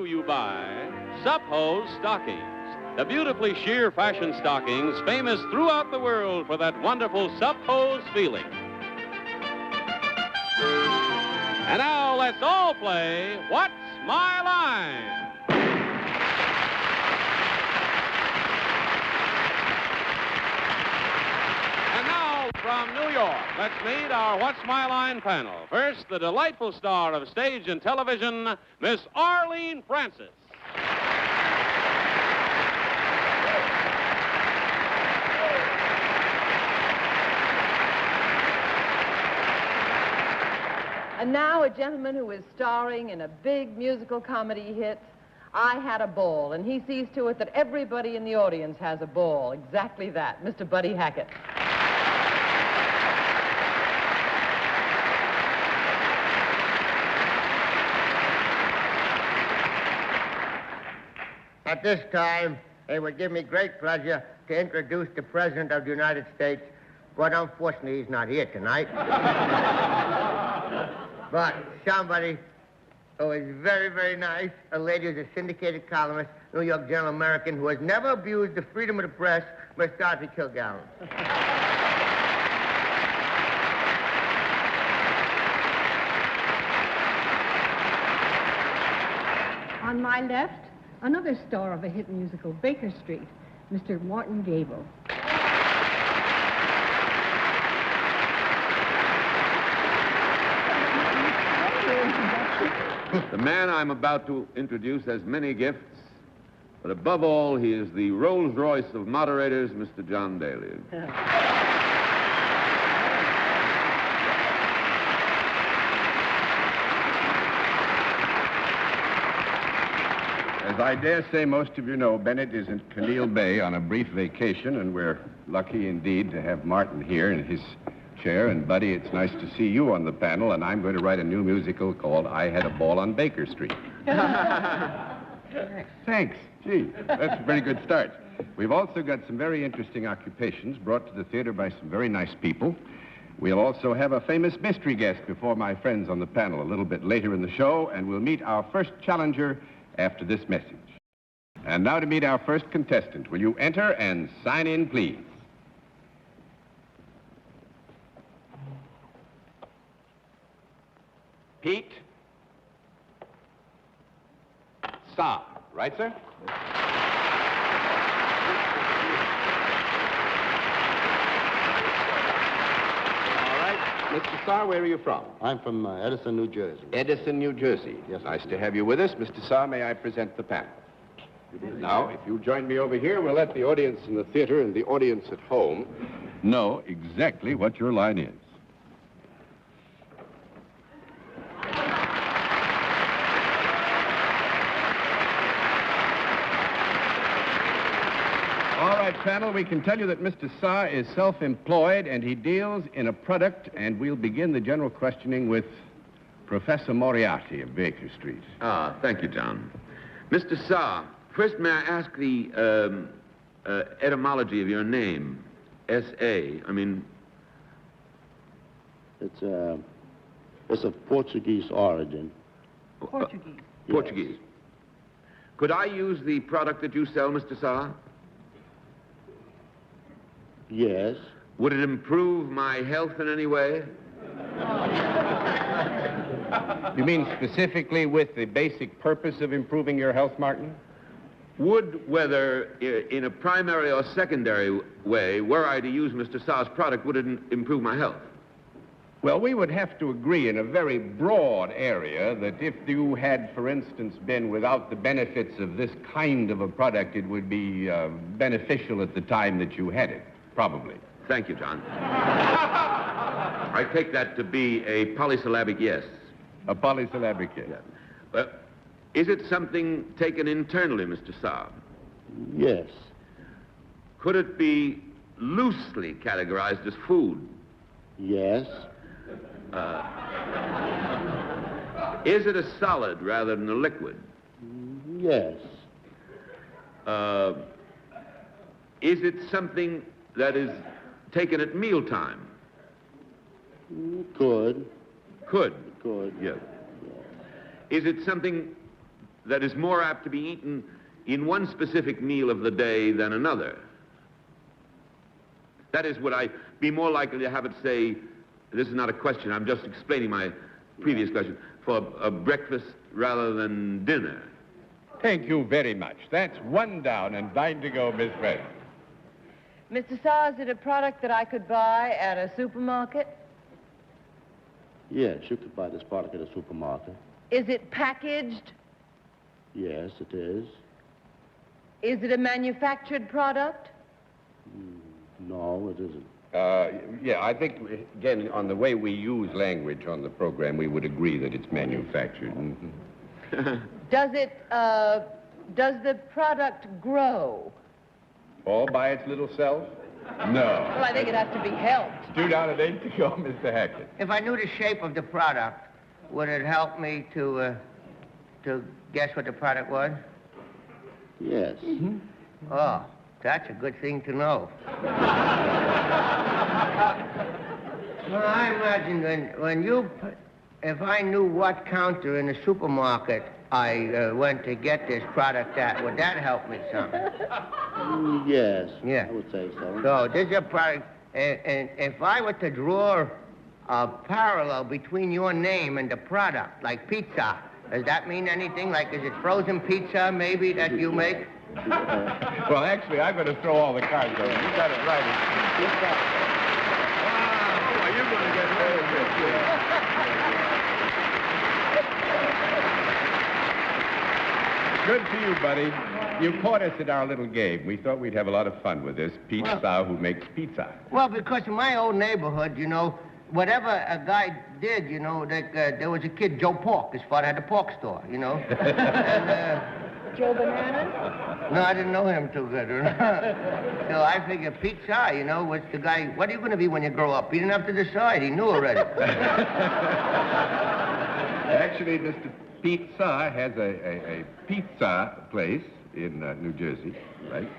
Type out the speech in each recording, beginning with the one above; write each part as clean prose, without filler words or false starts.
to you by Sup-Hose Stockings, the beautifully sheer fashion stockings famous throughout the world for that wonderful Sup-Hose feeling. And now let's all play What's My Line? And now from New York, let's meet our What's My Line panel. First, the delightful star of stage and television, Miss Arlene Francis. And now a gentleman who is starring in a big musical comedy hit, I Had a Ball, and he sees to it that everybody in the audience has a ball. Exactly that, Mr. Buddy Hackett. At this time, it would give me great pleasure to introduce the President of the United States, but unfortunately he's not here tonight. But somebody who is very, very nice, a lady who's a syndicated columnist, New York Journal American, who has never abused the freedom of the press, Miss Dorothy Kilgallen. On my left, another star of a hit musical, Baker Street, Mr. Martin Gabel. The man I'm about to introduce has many gifts, but above all, he is the Rolls-Royce of moderators, Mr. John Daly. As I dare say most of you know, Bennett is in Caneel Bay on a brief vacation, and we're lucky indeed to have Martin here in his chair. And, Buddy, it's nice to see you on the panel, and I'm going to write a new musical called I Had a Ball on Baker Street. Thanks. Gee, that's a very good start. We've also got some very interesting occupations brought to the theater by some very nice people. We'll also have a famous mystery guest before my friends on the panel a little bit later in the show, and we'll meet our first challenger after this message. And now to meet our first contestant. Will you enter and sign in, please? Pete Sa, right, sir? All right. Mr. Sa, where are you from? I'm from Edison, New Jersey. Edison, New Jersey. Yes, sir. Nice to have you with us. Mr. Sa, may I present the panel? Now, if you join me over here, we'll let the audience in the theater and the audience at home Know exactly what your line is. All right, panel, we can tell you that Mr. Sa is self-employed and he deals in a product, and we'll begin the general questioning with Professor Moriarty of Baker Street. Thank you, John. Mr. Sa, first may I ask the etymology of your name? S.A., I mean... It's of Portuguese origin. Portuguese. Portuguese. Could I use the product that you sell, Mr. Sa? Yes. Would it improve my health in any way? You mean specifically with the basic purpose of improving your health, Martin? Would, whether in a primary or secondary way, were I to use Mr. Sa's product, would it improve my health? Well, we would have to agree in a very broad area that if you had, for instance, been without the benefits of this kind of a product, it would be beneficial at the time that you had it, probably. Thank you, John. I take that to be a polysyllabic yes. A polysyllabic yes. Yeah. Well, is it something taken internally, Mr. Sa? Yes. Could it be loosely categorized as food? Yes. Is it a solid rather than a liquid? Yes. Is it something that is taken at mealtime? Could. Could. Could. Yes. Is it something that is more apt to be eaten in one specific meal of the day than another? That is, would I be more likely to have it, say, this is not a question, I'm just explaining my previous question, for a breakfast rather than dinner? Thank you very much. That's 1 down and 9 to go, Miss Fred. Mr. Saw, is it a product that I could buy at a supermarket? Yes, you could buy this product at a supermarket. Is it packaged? Yes, it is. Is it a manufactured product? No, it isn't. Yeah, I think, again, on the way we use language on the program, we would agree that it's manufactured. Does the product grow? All by its little self? No. Well, I think it has to be helped. 2 down and 8 to go, Mr. Hackett. If I knew the shape of the product, would it help me to guess what the product was? Yes. Oh, that's a good thing to know. Well, I imagine if I knew what counter in the supermarket I went to get this product at, would that help me some? Yes. Yeah. I would say so. So this is a product, and if I were to draw a parallel between your name and the product, like pizza, does that mean anything? Like, is it frozen pizza, maybe, that you make? Well, actually, I'm going to throw all the cards over. You got it right. Boy, you're going to get very rich. Good for you, buddy. You caught us at our little game. We thought we'd have a lot of fun with this. Pizza who makes pizza. Well, because in my old neighborhood, you know, whatever a guy did, you know, there was a kid, Joe Pork. His father had a pork store, you know. And, Joe Banana? no, I didn't know him too good. So I figured pizza, you know, was the guy, what are you going to be when you grow up? He didn't have to decide. He knew already. Actually, Mr. Pizza has a pizza place in New Jersey, right?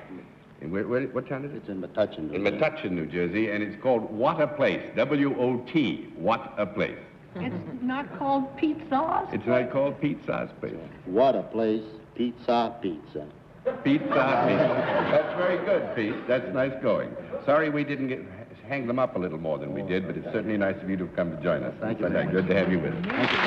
And what town is it? It's in Metuchen. In Metuchen, New Jersey, and it's called What a Place, W-O-T, What a Place. It's not called Pizza's. It's not called Pizza's Place. What a place. Pizza, pizza. Pizza. That's very good, Pete. That's nice going. Sorry we didn't hang them up a little more than we did, but it's certainly nice of you to have come to join us. Thank you. Good to have you with us. Thank you.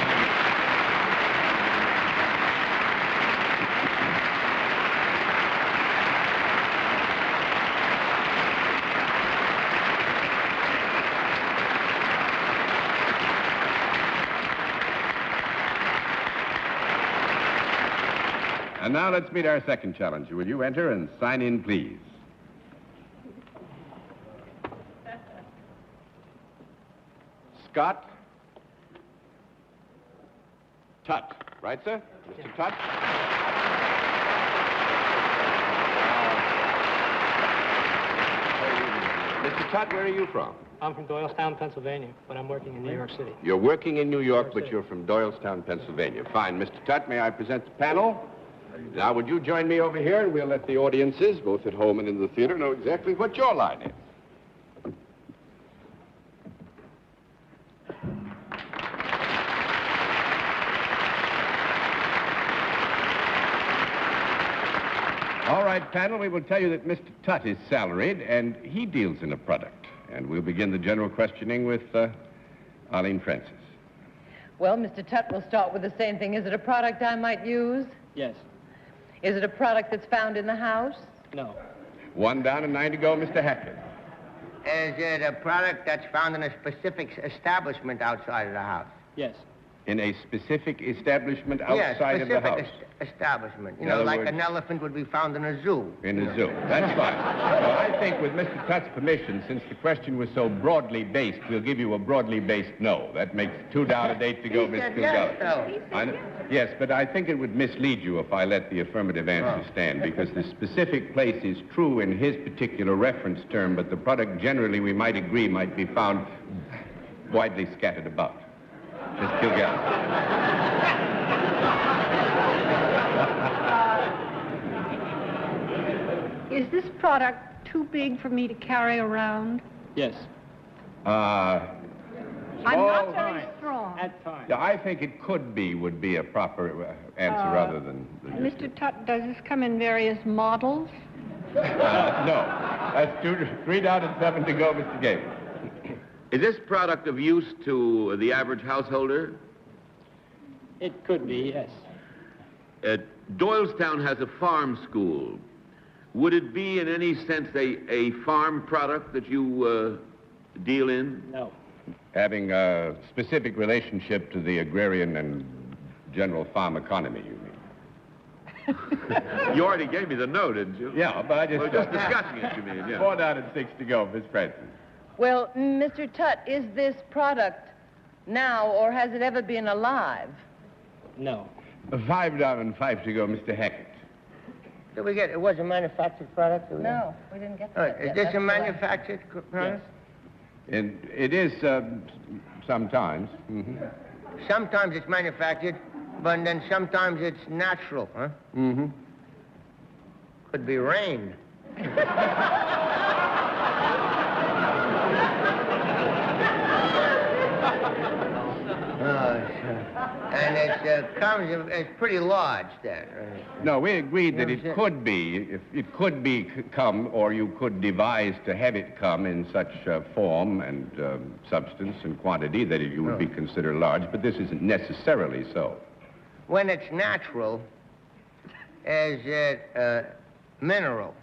And now let's meet our second challenger. Will you enter and sign in, please? Scott Tutt. Right, sir? Mr. Tutt? Mr. Tutt, where are you from? I'm from Doylestown, Pennsylvania, but I'm working in New York City. You're working in New York, but you're from Doylestown, Pennsylvania. Fine. Mr. Tutt, may I present the panel? Now, would you join me over here, and we'll let the audiences, both at home and in the theater, know exactly what your line is. All right, panel, we will tell you that Mr. Tutt is salaried, and he deals in a product. And we'll begin the general questioning with Arlene Francis. Well, Mr. Tutt, we'll start with the same thing. Is it a product I might use? Yes. Is it a product that's found in the house? No. 1 down and 9 to go, Mr. Hackett. Is it a product that's found in a specific establishment outside of the house? Yes. In a specific establishment outside of the house? Establishment. You In know, other like words- an elephant would be found in a zoo. In a zoo. That's fine. Well, I think with Mr. Tutt's permission, since the question was so broadly based, we'll give you a broadly based no. That makes 2 down and 8 to go, He Miss said Kilgallen. yes, though. I know- Yes, but I think it would mislead you if I let the affirmative answer stand, because the specific place is true in his particular reference term, but the product generally, we might agree, might be found widely scattered about. Miss Kilgallen. Is this product too big for me to carry around? Yes. I'm not very strong. wrong. At times. Yeah, I think it could be would be a proper answer rather than just Mr. Tutt, does this come in various models? no. That's 3 down and 7 to go, Mr. Gabel. Is this product of use to the average householder? It could be, yes. Doylestown has a farm school. Would it be in any sense a farm product that you deal in? No. Having a specific relationship to the agrarian and general farm economy, you mean? You already gave me the no, didn't you? Yeah, but I just... We're just discussing it, you mean, yeah. 4 down and 6 to go, Miss Francis. Well, Mr. Tutt, is this product now or has it ever been alive? No. 5 down and 5 to go, Mr. Hackett. Did we get, it was a manufactured product? No, we didn't get All that right, is yet. this That's a the way. manufactured product? And it is sometimes. Mm-hmm. Sometimes it's manufactured, but then sometimes it's natural, huh? Mm-hmm. Could be rain. And it's pretty large then. Right? No, we agreed that Yes, it could be, if it could be come, or you could devise to have it come in such form and substance and quantity that you would be considered large, but this isn't necessarily so. When it's natural, is it mineral?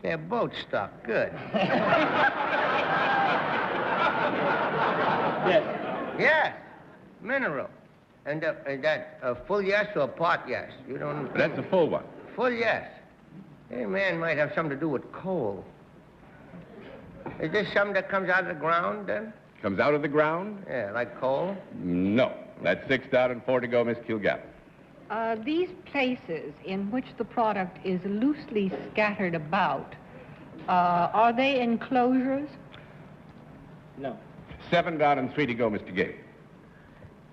They're both stuck. Good. Yes. Yes, mineral. And is that a full yes or a part yes? You don't... But that's a full one. Full yes. Hey, man, might have something to do with coal. Is this something that comes out of the ground, then? Comes out of the ground? Yeah, like coal? No. That's 6 down and 4 to go, Miss Kilgallen. These places in which the product is loosely scattered about, are they enclosures? No. 7 down and 3 to go, Mr. Gabel.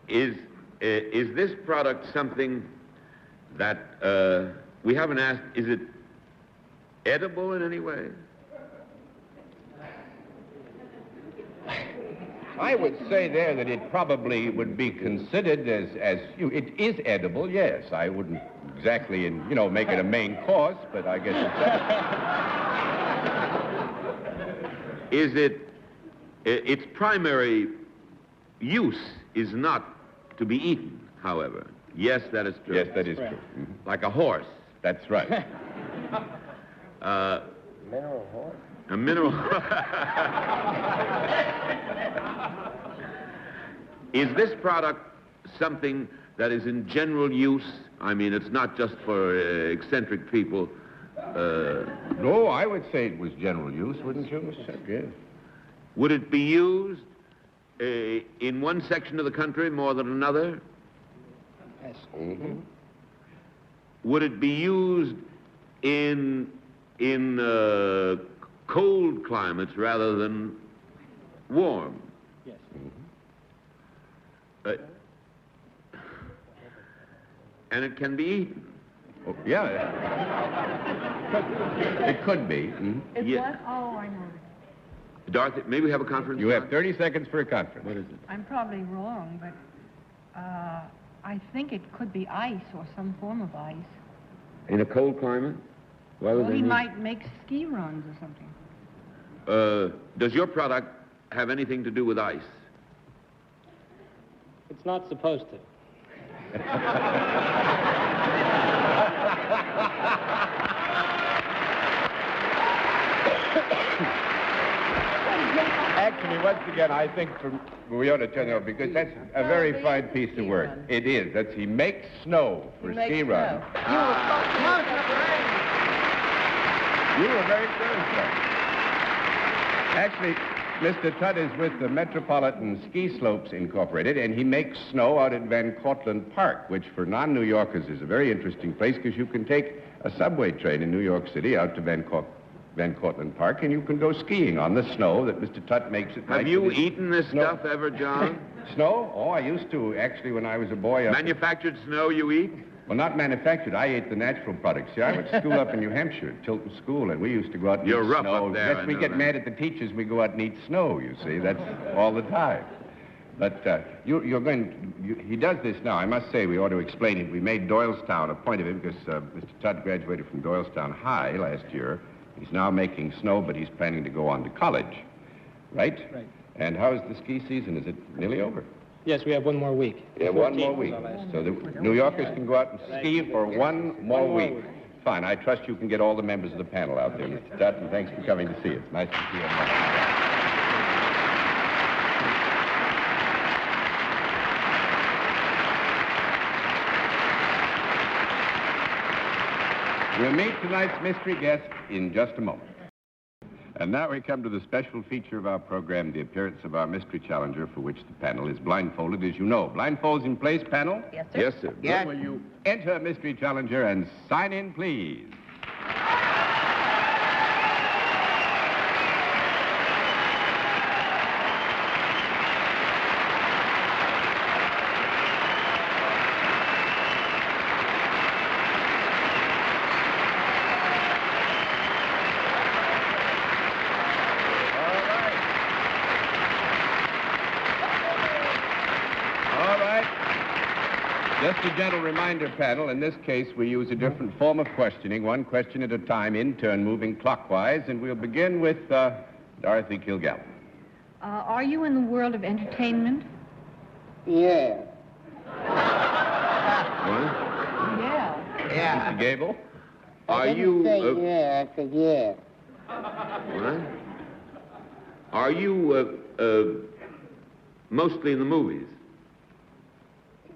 Is this product something that we haven't asked, is it edible in any way? I would say there that it probably would be considered it is edible, yes. I wouldn't exactly, make it a main course, but I guess it's... Is it, its primary use is not to be eaten, however. Yes, that is true. Yes, that is true. Mm-hmm. Like a horse. That's right. Mineral horse? A mineral... Is this product something that is in general use? I mean, it's not just for eccentric people. No, I would say it was general use, wouldn't you, Mr. Yes. Would it be used in one section of the country more than another? Yes. Mm-hmm. Would it be used in cold climates rather than warm? Yes. And it can be eaten. Oh, yeah. It could be. Mm-hmm. Is Yeah. what? Oh, I know. Dorothy, may we have a conference? You have 30 seconds for a conference. What is it? I'm probably wrong, but I think it could be ice or some form of ice. In a cold climate? Why would Well, they he need- might make ski runs or something. Does your product have anything to do with ice? It's not supposed to. Actually, once again, I think we ought to turn over because that's a very fine piece of work. It is. That's he makes snow for ski run. You were so close, You were very close, sir. Actually, Mr. Tutt is with the Metropolitan Ski Slopes Incorporated, and he makes snow out at Van Cortlandt Park, which for non-New Yorkers is a very interesting place because you can take a subway train in New York City out to Van Cortlandt Park, and you can go skiing on the snow that Mr. Tutt makes at night. Have you eaten this stuff ever, John? Snow? Oh, I used to, actually, when I was a boy. Manufactured snow you eat? Well, not manufactured. I ate the natural products. See, I went to school up in New Hampshire, at Tilton School, and we used to go out and You're eat rough snow. up there, Yes, I we know get that. mad at the teachers. We go out and eat snow, you see. That's all the time. But you're going to, he does this now. I must say, we ought to explain it. We made Doylestown a point of it because Mr. Tudd graduated from Doylestown High last year. He's now making snow, but he's planning to go on to college. Right? Right. And how is the ski season? Is it nearly over? Yes, we have one more week. Yeah, one 14th more was week. our last. So the New Yorkers can go out and ski for one more week. Fine. I trust you can get all the members of the panel out there, Mr. Tutt, and thanks for coming to see us. Nice to see you. We'll meet tonight's mystery guest in just a moment. And now we come to the special feature of our program, the appearance of our mystery challenger, for which the panel is blindfolded, as you know. Blindfolds in place, panel? Yes, sir. Yes, sir. Yes. Will you enter, mystery challenger, and sign in, please? Just a gentle reminder, panel, in this case, we use a different form of questioning, one question at a time, in turn, moving clockwise, and we'll begin with Dorothy Kilgallen. Are you in the world of entertainment? Yeah. What? Yeah. Yeah. Mr. Gabel? Are I didn't you... say yeah, I said yeah. What? Are you mostly in the movies?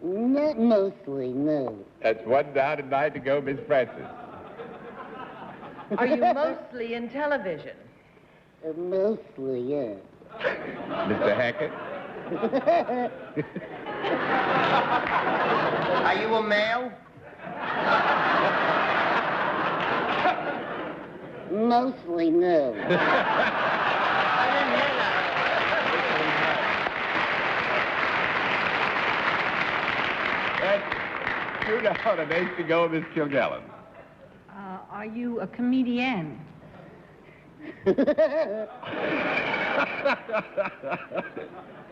Not mostly, no. That's one down and 9 to go, Miss Francis. Are you mostly in television? Mostly, yeah. Mr. Hackett? Are you a male? Mostly, no. I didn't hear that. That's 2 down and 8 to go, Miss Kilgallen. Are you a comedian?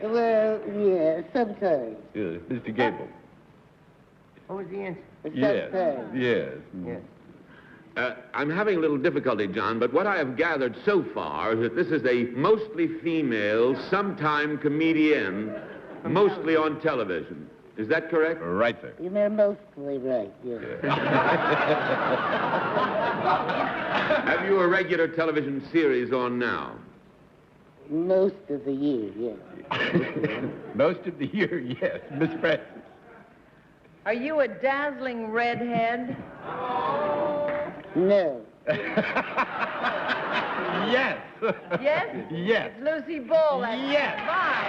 Well, yeah, sometimes. Mr. Gabel. What was the answer? Sometimes. Yes. Yes. I'm having a little difficulty, John, but what I have gathered so far is that this is a mostly female, sometime comedian, mostly on television. Is that correct? Right there. You're mostly right, yeah. Have you a regular television series on now? Most of the year, yeah. Most of the year, yes. Miss Francis. Are you a dazzling redhead? No. Yes. Yes? Yes. It's Lucy Ball. That's Yes. fine.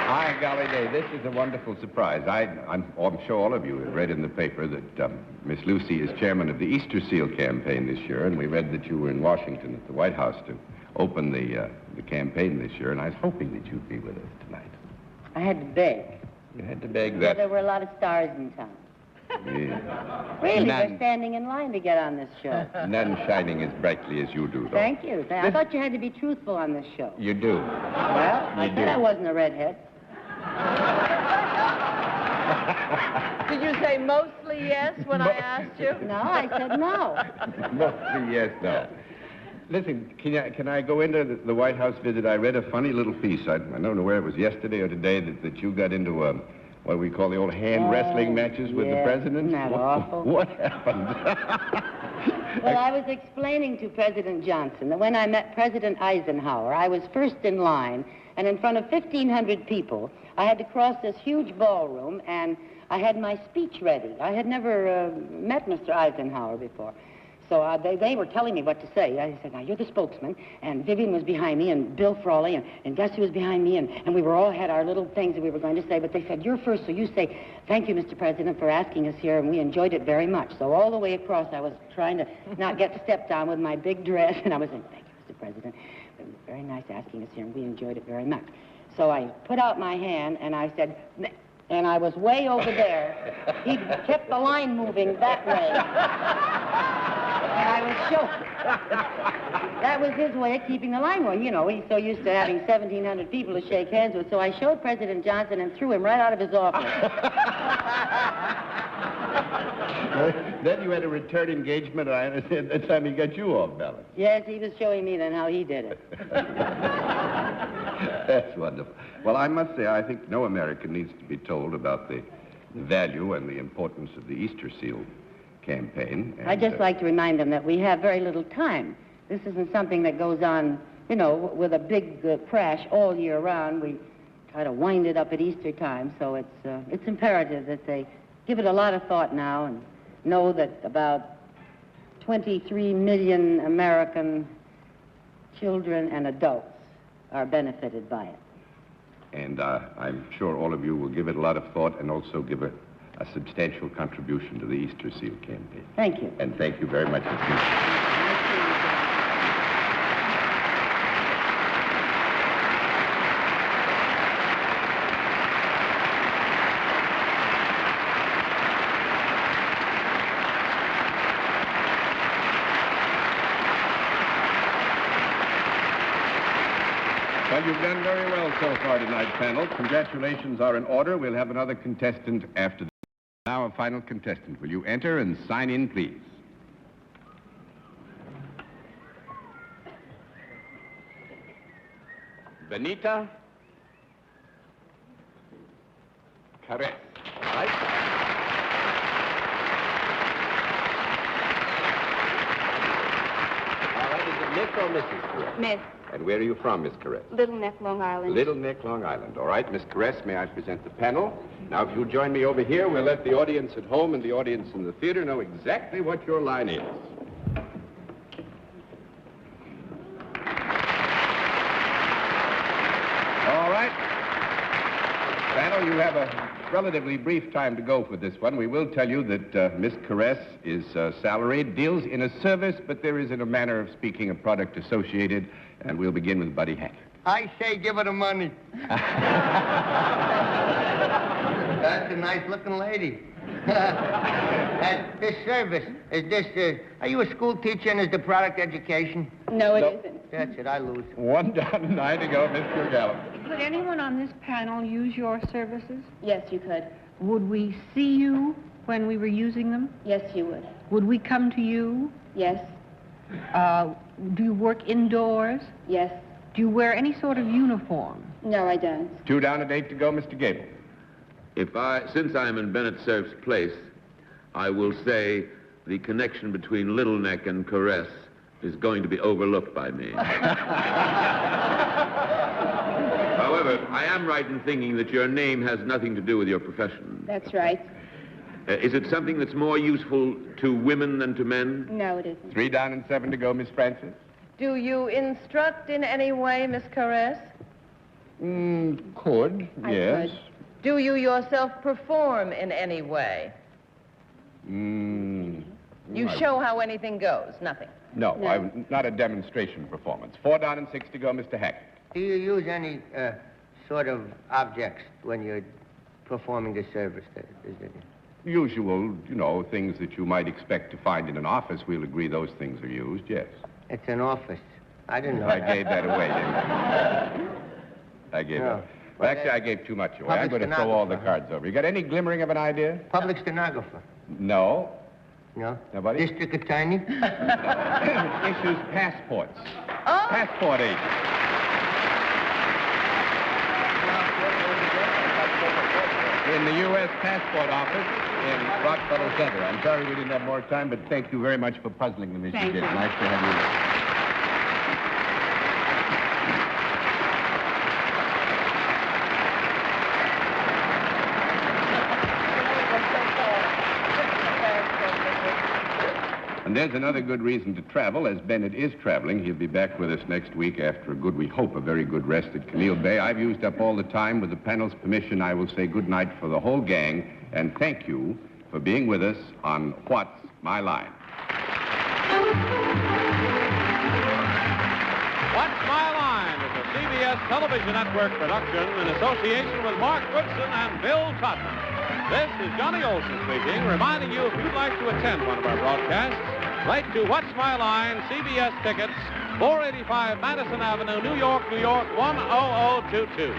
Hi, golly day, this is a wonderful surprise. I'm sure all of you have read in the paper that Miss Lucy is chairman of the Easter Seal campaign this year, and we read that you were in Washington at the White House to open the campaign this year, and I was hoping that you'd be with us tonight. I had to beg. You had to beg Yeah, that. there were a lot of stars in town. Yeah. Really, None. they're standing in line to get on this show. None shining as brightly as you do, though. Thank you. I thought you had to be truthful on this show. You do. Well, I You said do. I wasn't a redhead. Did you say mostly yes when I asked you? No, I said no. Mostly yes, no. Listen, can I go into the White House visit? I read a funny little piece. I don't know where it was, yesterday or today, that you got into what we call the old hand wrestling matches with the yeah. president. Isn't that awful? What happened? Well, I was explaining to President Johnson that when I met President Eisenhower, I was first in line, and in front of 1,500 people, I had to cross this huge ballroom, and I had my speech ready. I had never met Mr. Eisenhower before. So they were telling me what to say. I said, now, you're the spokesman, and Vivian was behind me, and Bill Frawley, and Gussie was behind me, and we were all had our little things that we were going to say, but they said, you're first, so you say, thank you, Mr. President, for asking us here, and we enjoyed it very much. So all the way across, I was trying to not get stepped on with my big dress, and I was saying, thank you, Mr. President. It was very nice asking us here, and we enjoyed it very much. So I put out my hand, and I said, and I was way over there. He kept the line moving that way. And I was showing. That was his way of keeping the line going. You know, he's so used to having 1,700 people to shake hands with. So I showed President Johnson and threw him right out of his office. Then you had a return engagement, and I understand that time he got you off balance. Yes, he was showing me then how he did it. That's wonderful. Well, I must say, I think no American needs to be told about the value and the importance of the Easter Seal campaign. I'd just like to remind them that we have very little time. This isn't something that goes on, you know, with a big crash all year round. We try to wind it up at Easter time, so it's imperative that they give it a lot of thought now and know that about 23 million American children and adults are benefited by it. And I'm sure all of you will give it a lot of thought and also give a substantial contribution to the Easter Seal campaign. Thank you. And thank you very much. Well, you've done very well so far tonight, panel. Congratulations are in order. We'll have another contestant after this. Now, a final contestant. Will you enter and sign in, please? Benita Caress. Right? All right, is it Miss or Mrs. Caress? Miss. And where are you from, Miss Caress? Little Neck, Long Island. Little Neck, Long Island. All right, Miss Caress, may I present the panel? Now, if you'll join me over here, we'll let the audience at home and the audience in the theater know exactly what your line is. All right. Panel, you have a relatively brief time to go for this one. We will tell you that Miss Caress is salaried, deals in a service, but there is, in a manner of speaking, a product associated, and we'll begin with Buddy Hackett. I say give her the money. That's a nice-looking lady. This service, is this, are you a school teacher and is the product education? No, it isn't. That's it, I lose. 1 down and 9 to go, Miss Kilgallen. Could anyone on this panel use your services? Yes, you could. Would we see you when we were using them? Yes, you would. Would we come to you? Yes. Do you work indoors? Yes. Do you wear any sort of uniform? No, I don't. 2 down and 8 to go, Mr. Gabel. Since I'm in Bennett Cerf's place, I will say the connection between Little Neck and Caress is going to be overlooked by me. However, I am right in thinking that your name has nothing to do with your profession. That's right. Is it something that's more useful to women than to men? No, it isn't. 3 down and 7 to go, Miss Francis. Do you instruct in any way, Miss Caress? Could, yes. could. Do you yourself perform in any way? You show how anything goes, nothing. No, I'm not a demonstration performance. 4 down and 6 to go, Mr. Hackett. Do you use any sort of objects when you're performing the service? Is it? Usual, things that you might expect to find in an office. We'll agree those things are used, yes. It's an office. I didn't know I that. gave that away, didn't I? I gave No. it. Well, actually, I gave too much away. I'm Public going to throw all the stenographer. cards over. You got any glimmering of an idea? Public stenographer. No. No? Nobody? District attorney? Issues passports. Oh! Passport agent. In the U.S. Passport Office in Rockefeller Center. I'm sorry we didn't have more time, but thank you very much for puzzling them as you did. Nice to have you. And there's another good reason to travel, as Bennett is traveling. He'll be back with us next week after a good, we hope, a very good rest at Caneel Bay. I've used up all the time. With the panel's permission, I will say good night for the whole gang, and thank you for being with us on What's My Line? What's My Line is a CBS television network production in association with Mark Goodson and Bill Totman. This is Johnny Olson speaking, reminding you if you'd like to attend one of our broadcasts, write to What's My Line, CBS Tickets, 485 Madison Avenue, New York, New York, 10022.